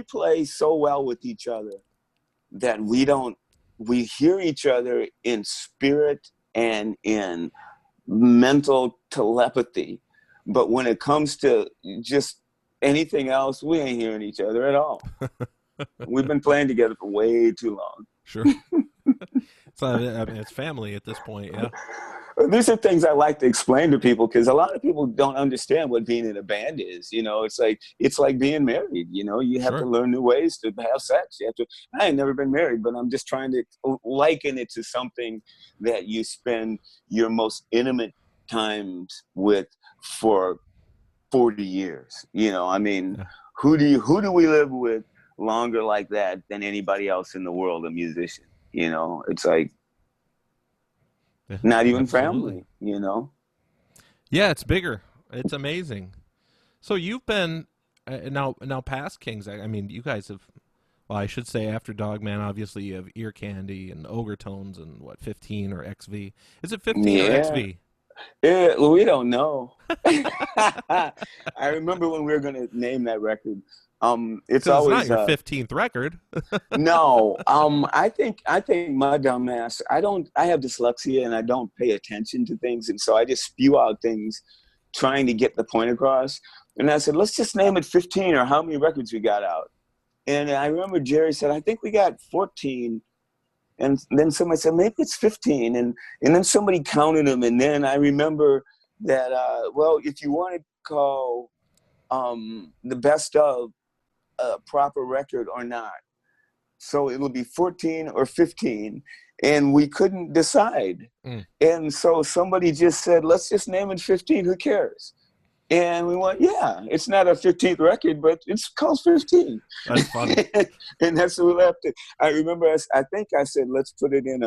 play so well with each other that we hear each other in spirit and in mental telepathy. But when it comes to just anything else, we ain't hearing each other at all. We've been playing together for way too long. Sure. So, I mean, it's family at this point, yeah. These are things I like to explain to people, because a lot of people don't understand what being in a band is. It's like being married. You have to learn new ways to have sex. I ain't never been married, but I'm just trying to liken it to something that you spend your most intimate times with for 40 years. Who do we live with longer like that than anybody else in the world? A musician. It's like, not even family, Yeah, it's bigger. It's amazing. So you've been now past Kings. I mean, you guys have. Well, I should say after Dogman, obviously you have Ear Candy and Ogre Tones and 15 or XV. Is it 15 or XV? Yeah, we don't know. I remember when we were going to name that record. It's always not your 15th record. No, I think my dumb ass, I have dyslexia and I don't pay attention to things. And so I just spew out things trying to get the point across. And I said, let's just name it 15, or how many records we got out. And I remember Jerry said, I think we got 14. And then somebody said, maybe it's 15. And then somebody counted them. And then I remember that, if you want to call the best of a proper record or not. So it'll be 14 or 15. And we couldn't decide. And so somebody just said, let's just name it 15. Who cares? And we went, yeah, it's not a 15th record, but it's called 15. That's funny. And that's what we left it. I remember, I think I said, let's put it in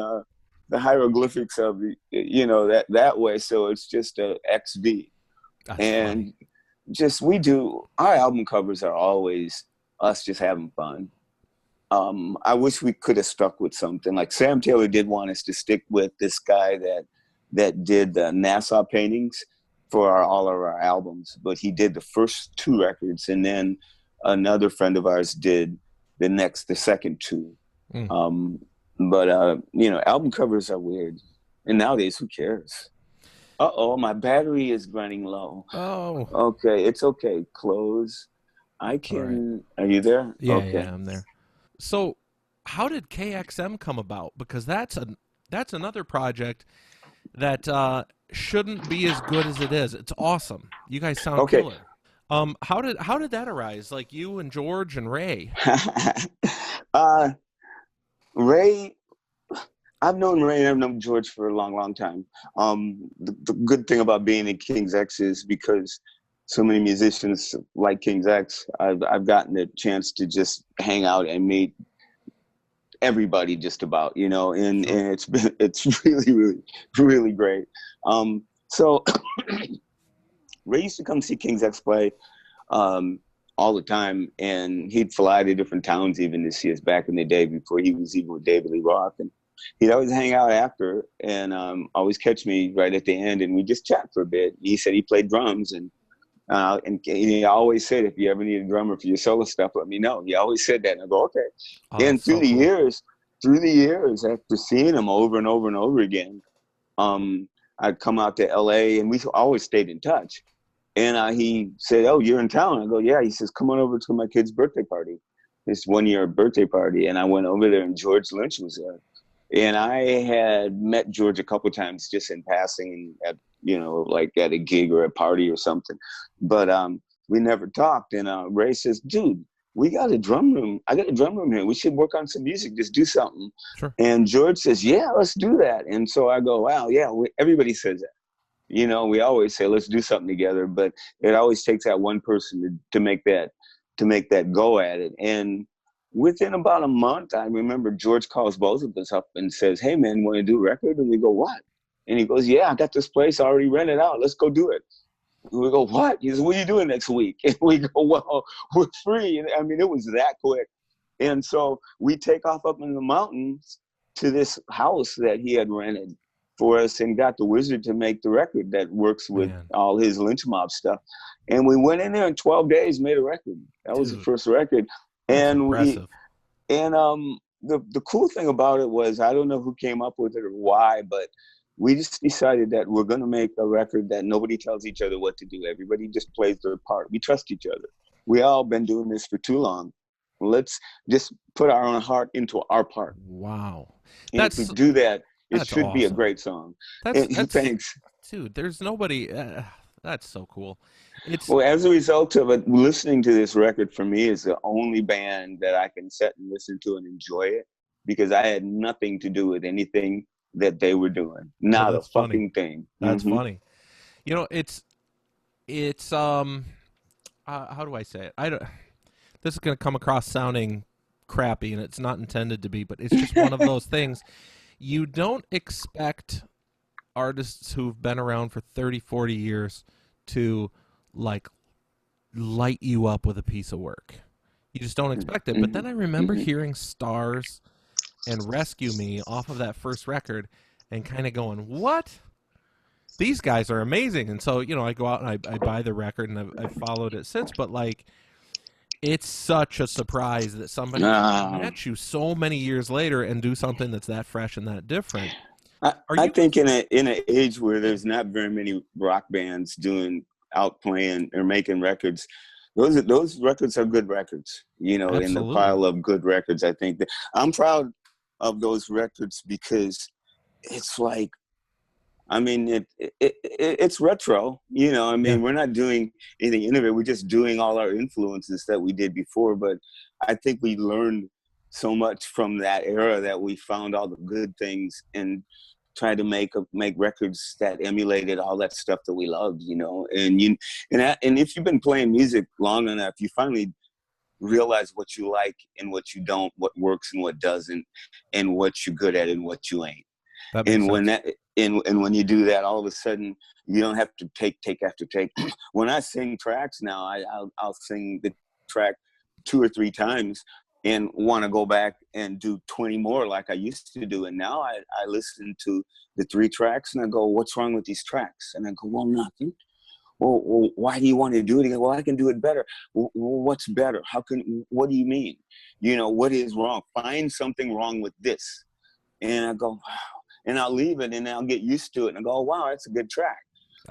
the hieroglyphics of that way. So it's just a XV. That's and funny. Our album covers are always us just having fun. I wish we could have stuck with something. Like Sam Taylor did want us to stick with this guy that did the Nassau paintings for all of our albums, but he did the first 2 records, and then another friend of ours did the second 2. But album covers are weird, and nowadays, who cares? My battery is running low. Oh, okay, it's okay. Close. I can. Right. Are you there? Yeah, okay. Yeah, I'm there. So, how did KXM come about? Because that's another project that shouldn't be as good as it is. It's awesome. You guys sound killer. How did that arise? Like you and George and Ray. Ray, I've known Ray and I've known George for a long, long time. The good thing about being in King's X is because so many musicians like King's X, I've gotten a chance to just hang out and meet everybody just about, and it's really, really, really great. So Ray used to come see King's X play all all the time, and he'd fly to different towns even to see us back in the day before he was even with David Lee Roth. And he'd always hang out after and always catch me right at the end, and we just chat for a bit. He said he played drums, and he always said, if you ever need a drummer for your solo stuff, let me know. He always said that, and I go, okay. Oh, And so cool. through the years, after seeing him over and over and over again, I'd come out to LA, and we always stayed in touch. And he said, "Oh, you're in town?" I go, "Yeah." He says, "Come on over to my kid's birthday party, his 1-year birthday party." And I went over there, and George Lynch was there. And I had met George a couple times just in passing, at like at a gig or a party or something, but we never talked. And Ray says, "Dude, we got a drum room. I got a drum room here. We should work on some music. Just do something." Sure. And George says, "Yeah, let's do that." And so I go, "Wow, yeah." Everybody says that. We always say, let's do something together, but it always takes that one person to make that go at it. And within about a month, I remember George calls both of us up and says, "Hey man, want to do a record?" And we go, "What?" And he goes, "Yeah, I got this place already rented out. Let's go do it." And we go, "What?" He says, "What are you doing next week?" And we go, "Well, we're free." And I mean, it was that quick. And so we take off up in the mountains to this house that he had rented for us, and got the Wizard to make the record that works with all his Lynch Mob stuff. And we went in there in 12 days, made a record. That was the first record. And impressive. The cool thing about it was, I don't know who came up with it or why, but we just decided that we're going to make a record that nobody tells each other what to do. Everybody just plays their part. We trust each other. We all been doing this for too long. Let's just put our own heart into our part. Wow. And if we do that, it should be a great song. Thanks. Dude, there's nobody. That's so cool. Well, as a result of it, listening to this record for me is the only band that I can sit and listen to and enjoy it, because I had nothing to do with anything that they were doing. Not a fucking thing. That's funny. It's how do I say it? This is going to come across sounding crappy, and it's not intended to be, but it's just one of those things. You don't expect artists who've been around for 30, 40 years to light you up with a piece of work. You just don't expect it. But then I remember hearing Stars and Rescue Me off of that first record and kind of going, what? These guys are amazing. And so, I go out and I buy the record, and I've followed it since. But, it's such a surprise that somebody can match you so many years later and do something that's that fresh and that different. I think in an age where there's not very many rock bands out playing or making records, those records are good records, in the pile of good records. I think that I'm proud of those records, because it's like, I mean, it's retro, We're not doing anything innovative. We're just doing all our influences that we did before. But I think we learned so much from that era that we found all the good things and tried to make records that emulated all that stuff that we loved, And if you've been playing music long enough, you finally realize what you like and what you don't, what works and what doesn't, and what you're good at and what you ain't. And when you do that, all of a sudden you don't have to take after take. When I sing tracks now, I'll sing the track 2 or 3 times and want to go back and do 20 more like I used to do. And now I listen to the 3 tracks and I go, what's wrong with these tracks? And I go, well, nothing. Well, why do you want to do it again? Well, I can do it better. Well, what's better? What do you mean? What is wrong? Find something wrong with this. And I go, wow. And I'll leave it, and I'll get used to it, and I go, oh, wow, that's a good track.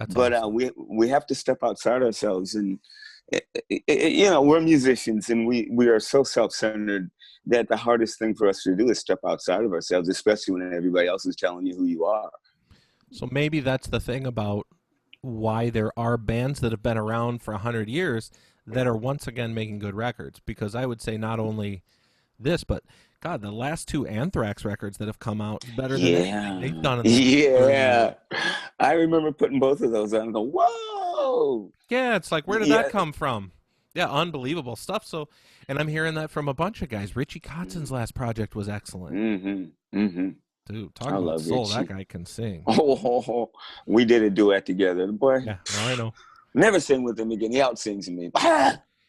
But awesome. We have to step outside ourselves, and we're musicians, and we are so self-centered that the hardest thing for us to do is step outside of ourselves, especially when everybody else is telling you who you are. So maybe that's the thing about why there are bands that have been around for 100 years that are once again making good records, because I would say not only this, but God, the last 2 Anthrax records that have come out better than anything they've done in the I remember putting both of those on and go, whoa! Yeah, it's like, where did that come from? Yeah, unbelievable stuff. So, and I'm hearing that from a bunch of guys. Richie Kotzen's last project was excellent. Dude, talking about soul, Richie. That guy can sing. We did a duet together. Boy, yeah, I know. Never sing with him again. He out-sings me.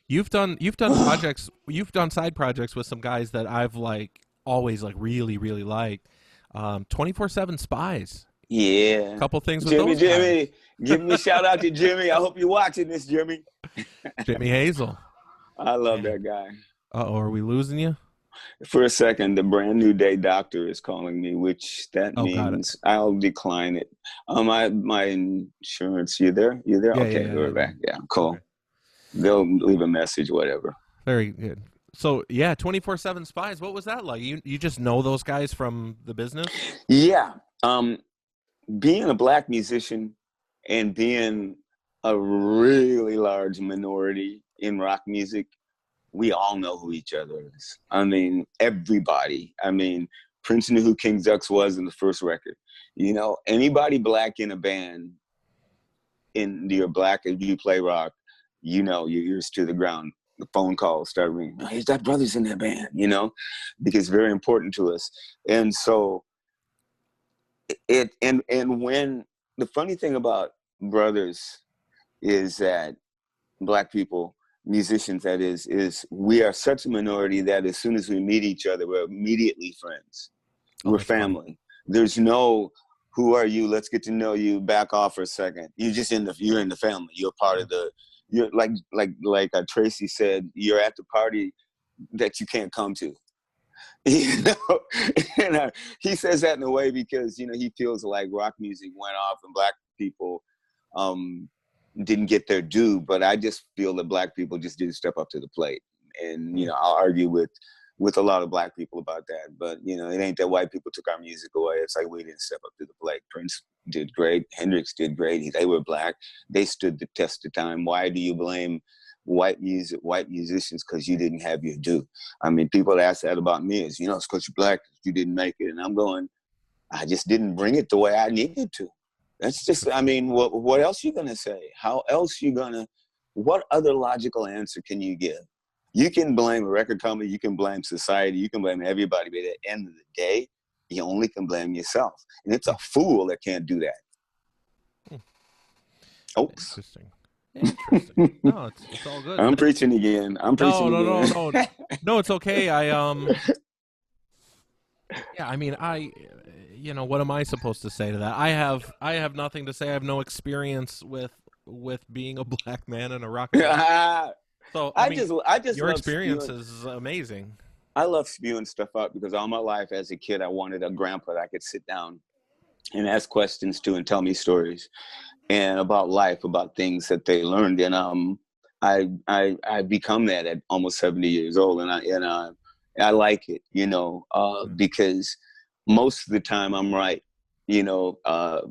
You've done projects, you've done side projects with some guys that I've like always like really really liked. 24/7 Spies. Yeah. Couple things with Jimmy, those guys. Jimmy, give me a shout out to Jimmy. I hope you're watching this, Jimmy. Jimmy Hazel. I love Man. that guy. Uh-oh, are we losing you? For a second, the brand new day doctor is calling me, which that Oh, got it. means I'll decline it. My insurance, you there? You there? Yeah, Okay, yeah, we're yeah. back. Yeah, cool. Okay. They'll leave a message, whatever. Very good. So yeah, 24/7 Spies. What was that like? You just know those guys from the business? Yeah. Being a black musician and being a really large minority in rock music, we all know who each other is. I mean, everybody. I mean, Prince knew who King Zux was in the first record. You know, anybody black in a band, you're black if you play rock, you know, your ears to the ground. The phone calls start ringing. Oh, he's got brothers in that band, you know, because it's very important to us. And so and when the funny thing about brothers is that black people, musicians that is we are such a minority that as soon as we meet each other, we're immediately friends. Oh, We're that's funny. family. There's no who are you, let's get to know you, back off for a second. You're in the family. You're part of the, you're like Tracy said, you're at the party that you can't come to. You know, and he says that in a way because, you know, he feels like rock music went off and black people didn't get their due, but I just feel that black people just didn't step up to the plate. And, you know, I'll argue with a lot of black people about that, but, you know, it ain't that white people took our music away. It's like we didn't step up to the plate. Prince did great. Hendrix did great. They were black. They stood the test of time. Why do you blame white musicians because you didn't have your due? I mean, people ask that about me is, you know, it's because you're black, you didn't make it. And I'm going, I just didn't bring it the way I needed to. That's just, I mean, what else you gonna say? How else you gonna, what other logical answer can you give? You can blame a record company, you can blame society, you can blame everybody, but at the end of the day, you only can blame yourself. And it's a fool that can't do that. Oops. Interesting. Interesting. No, it's all good. I'm preaching again. No, it's okay. Yeah, I mean, you know, what am I supposed to say to that? I have nothing to say. I have no experience with being a black man in a rock band. So I mean, just your love experience spewing. is amazing. I love spewing stuff out because all my life as a kid, I wanted a grandpa that I could sit down and ask questions to and tell me stories and about life, about things that they learned. And I become that at almost 70 years old, and I like it, you know, because most of the time I'm right. You know,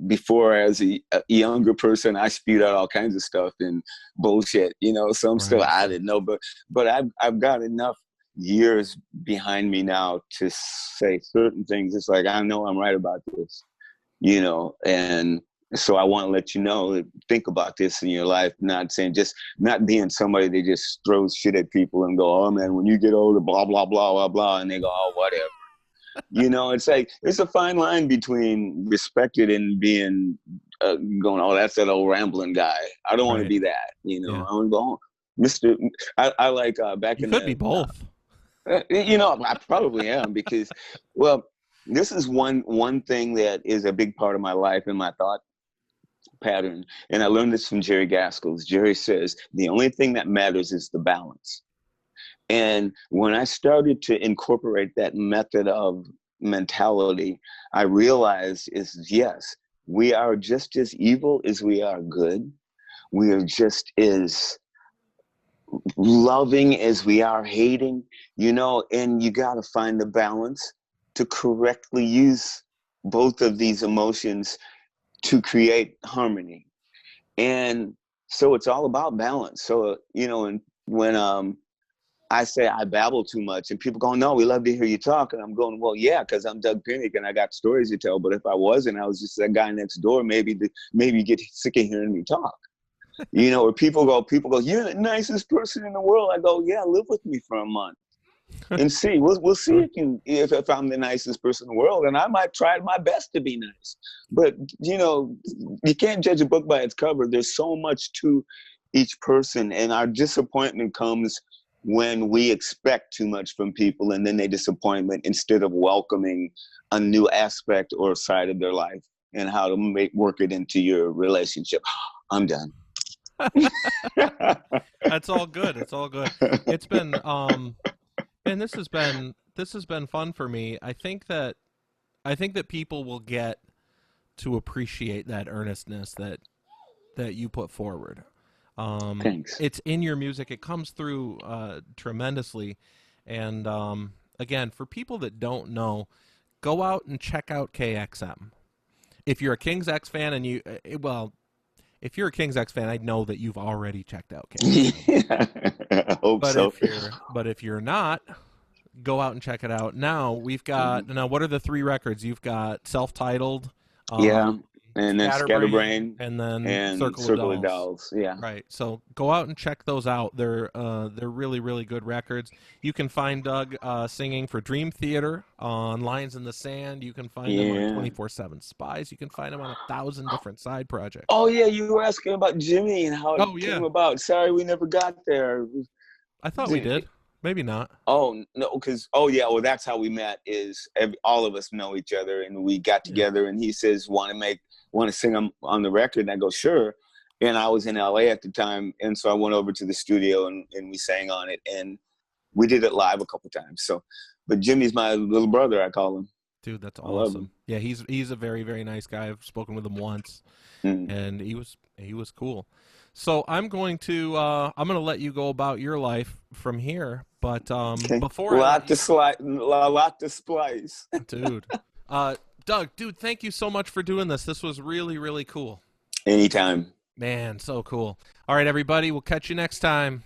before as a younger person, I spewed out all kinds of stuff and bullshit, you know, so I'm still, I didn't know, but I've got enough years behind me now to say certain things. It's like, I know I'm right about this, you know, and so I want to let you know, think about this in your life, not being somebody that just throws shit at people and go, oh man, when you get older, blah, blah, blah, blah, blah. And they go, oh, whatever. You know, it's like, it's a fine line between respected and being going, oh, that's that old rambling guy. I don't want to be that, you know. I want to go, oh, Mr. I like back in the. You could be both. You know, I probably am because, well, this is one thing that is a big part of my life and my thought pattern. And I learned this from Jerry Gaskell. Jerry says, the only thing that matters is the balance. And when I started to incorporate that method of mentality, I realized yes, we are just as evil as we are good. We are just as loving as we are hating, you know, and you got to find the balance to correctly use both of these emotions to create harmony. And so it's all about balance. So, you know, and when I say I babble too much and people go, no, we love to hear you talk. And I'm going, well, yeah, because I'm Doug Pinnick and I got stories to tell. But if I wasn't, I was just that guy next door, maybe you get sick of hearing me talk. You know, or people go, you're the nicest person in the world. I go, yeah, live with me for a month and see. We'll see if I'm the nicest person in the world. And I might try my best to be nice. But, you know, you can't judge a book by its cover. There's so much to each person, and our disappointment comes when we expect too much from people, and then they disappointment instead of welcoming a new aspect or side of their life and how to work it into your relationship. I'm done. That's all good. It's all good. It's been and this has been fun for me. I think that people will get to appreciate that earnestness that you put forward. Thanks. It's in your music. It comes through tremendously. And again, for people that don't know, go out and check out KXM. If you're a King's X fan, and if you're a King's X fan, I know that you've already checked out KXM. I hope so. If you're not, go out and check it out. Now we've got now. What are the 3 records? You've got self-titled, and then Scatterbrain, and then and Circle of Dolls. Yeah, right. So go out and check those out. They're really, really good records. You can find Doug singing for Dream Theater on Lines in the Sand. You can find him on 24/7 Spies. You can find him on 1,000 different side projects. Oh yeah, you were asking about Jimmy and how it came about. Sorry, we never got there. I thought we did. Maybe not. Oh no, because that's how we met. Is all of us know each other, and we got together. And he says, "Want to sing on the record?" And I go, "Sure." And I was in LA at the time, and so I went over to the studio and we sang on it, and we did it live a couple times. So, but Jimmy's my little brother, I call him. Dude, that's awesome. Yeah, he's a very, very nice guy. I've spoken with him once, and he was cool. So I'm going to let you go about your life from here. But before a lot to splice, dude. Doug, dude, thank you so much for doing this. This was really, really cool. Anytime, man. So cool. All right, everybody. We'll catch you next time.